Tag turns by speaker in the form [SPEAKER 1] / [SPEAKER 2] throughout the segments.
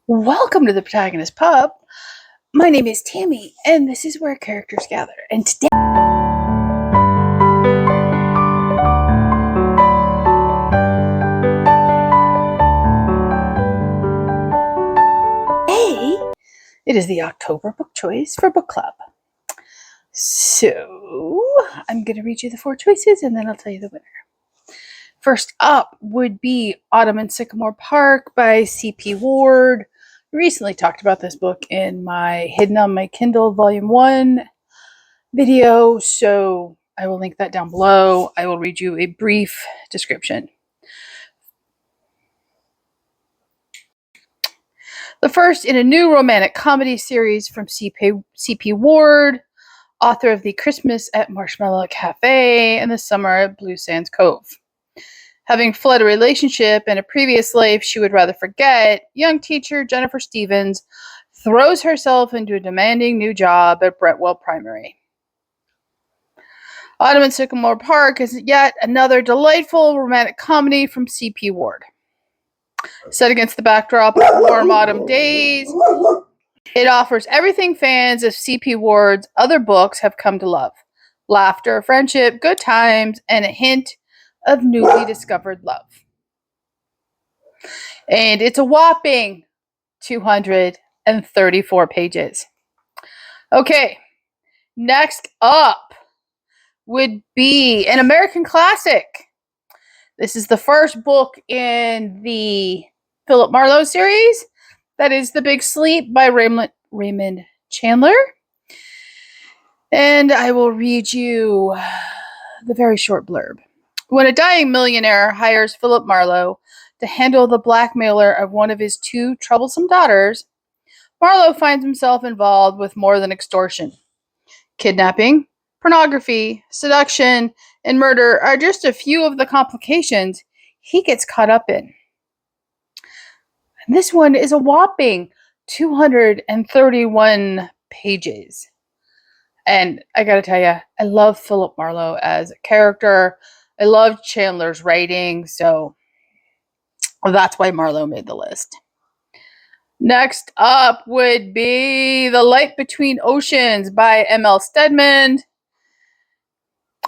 [SPEAKER 1] Welcome to the Protagonist Pub. My name is Tammy, and this is where characters gather. And today, it is the October book choice for book club. So, I'm going to read you the 4 choices, and then I'll tell you the winner. First up would be Autumn in Sycamore Park by C.P. Ward. I recently talked about this book in my Hidden on My Kindle Volume 1 video, so I will link that down below. I will read you a brief description. The first in a new romantic comedy series from C.P. Ward, author of The Christmas at Marshmallow Cafe and The Summer at Blue Sands Cove. Having fled a relationship and a previous life she would rather forget, young teacher Jennifer Stevens throws herself into a demanding new job at Brentwell Primary. Autumn in Sycamore Park is yet another delightful romantic comedy from C.P. Ward. Set against the backdrop of warm autumn days, it offers everything fans of C.P. Ward's other books have come to love. Laughter, friendship, good times, and a hint of newly discovered love. And it's a whopping 234 pages. Okay, next up would be an American classic. This is the first book in the Philip Marlowe series. That is The Big Sleep by Raymond Chandler. And I will read you the very short blurb. When a dying millionaire hires Philip Marlowe to handle the blackmailer of one of his 2 troublesome daughters, Marlowe finds himself involved with more than extortion. Kidnapping, pornography, seduction, and murder are just a few of the complications he gets caught up in. And this one is a whopping 231 pages. And I gotta tell you, I love Philip Marlowe as a character. I love Chandler's writing, so that's why Marlowe made the list. Next up would be The Light Between Oceans by M.L. Stedman.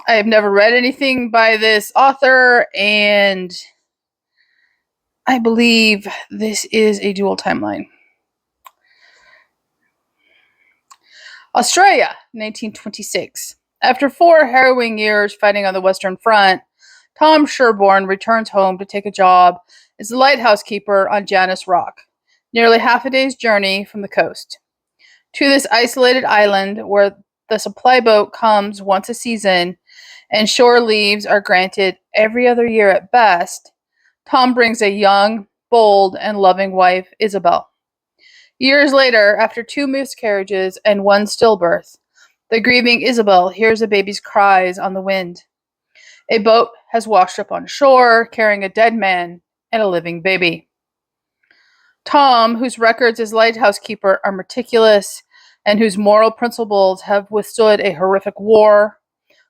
[SPEAKER 1] I have never read anything by this author, and I believe this is a dual timeline. Australia, 1926. After 4 harrowing years fighting on the Western Front, Tom Sherborne returns home to take a job as the lighthouse keeper on Janus Rock, nearly half a day's journey from the coast. To this isolated island where the supply boat comes once a season and shore leaves are granted every other year at best, Tom brings a young, bold, and loving wife, Isabel. Years later, after 2 miscarriages and 1 stillbirth, the grieving Isabel hears a baby's cries on the wind. A boat has washed up on shore, carrying a dead man and a living baby. Tom, whose records as lighthouse keeper are meticulous and whose moral principles have withstood a horrific war,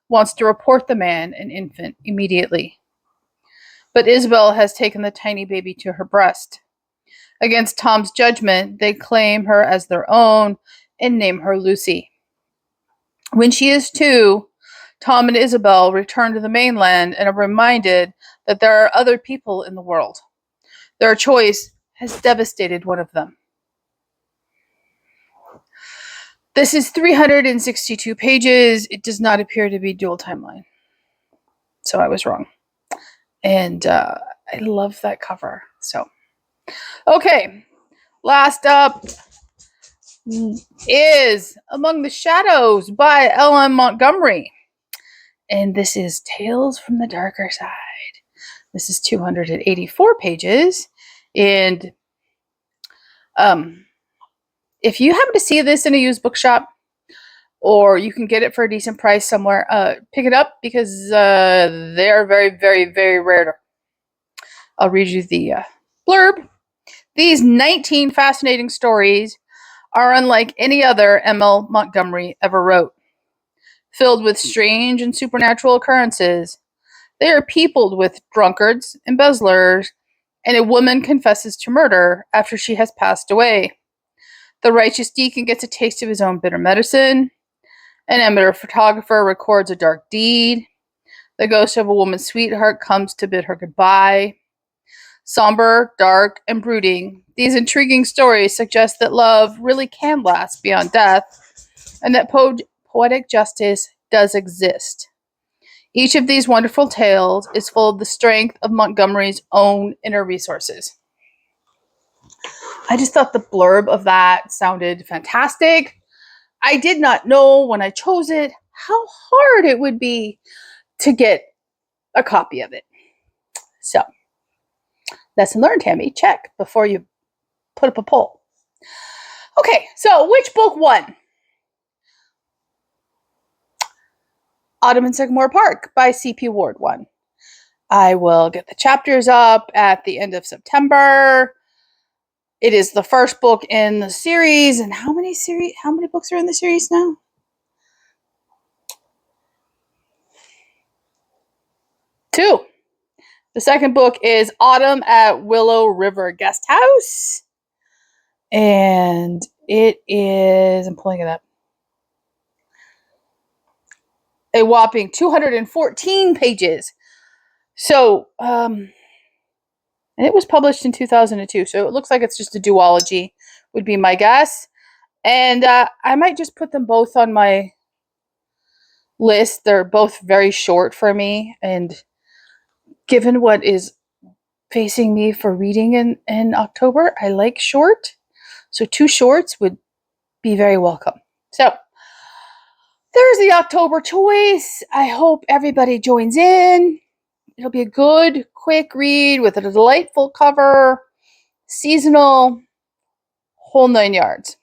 [SPEAKER 1] wants to report the man and infant immediately. But Isabel has taken the tiny baby to her breast. Against Tom's judgment, they claim her as their own and name her Lucy. When she is 2, Tom and Isabel return to the mainland and are reminded that there are other people in the world. Their choice has devastated one of them. This is 362 pages. It does not appear to be dual timeline. So I was wrong. And I love that cover. So, okay. Last up is Among the Shadows by L.M. Montgomery. And this is Tales from the Darker Side. This is 284 pages. And if you happen to see this in a used bookshop, or you can get it for a decent price somewhere, pick it up because they're very, very, very rare. I'll read you the blurb. These 19 fascinating stories are unlike any other M.L. Montgomery ever wrote. Filled with strange and supernatural occurrences, they are peopled with drunkards, embezzlers, and a woman confesses to murder after she has passed away. The righteous deacon gets a taste of his own bitter medicine. An amateur photographer records a dark deed. The ghost of a woman's sweetheart comes to bid her goodbye. Somber, dark, and brooding, these intriguing stories suggest that love really can last beyond death, and that poetic justice does exist. Each of these wonderful tales is full of the strength of Montgomery's own inner resources. I just thought the blurb of that sounded fantastic. I did not know when I chose it how hard it would be to get a copy of it. So, lesson learned, Tammy. Check before you put up a poll. Okay, so which book won? Autumn in Sycamore Park by C.P. Ward won. I will get the chapters up at the end of September. It is the first book in the series. And how many books are in the series now? Two. The second book is Autumn at Willow River Guest House. And it is, I'm pulling it up, a whopping 214 pages. So, and it was published in 2002. So it looks like it's just a duology, would be my guess. And I might just put them both on my list. They're both very short for me. And given what is facing me for reading in October, I like short. So 2 shorts would be very welcome. So there's the October choice. I hope everybody joins in. It'll be a good, quick read with a delightful cover, seasonal, whole 9 yards.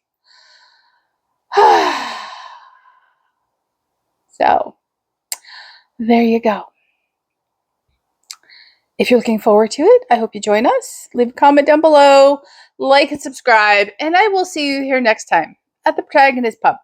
[SPEAKER 1] So there you go. If you're looking forward to it, I hope you join us. Leave a comment down below, like and subscribe, and I will see you here next time at the Protagonist Pub.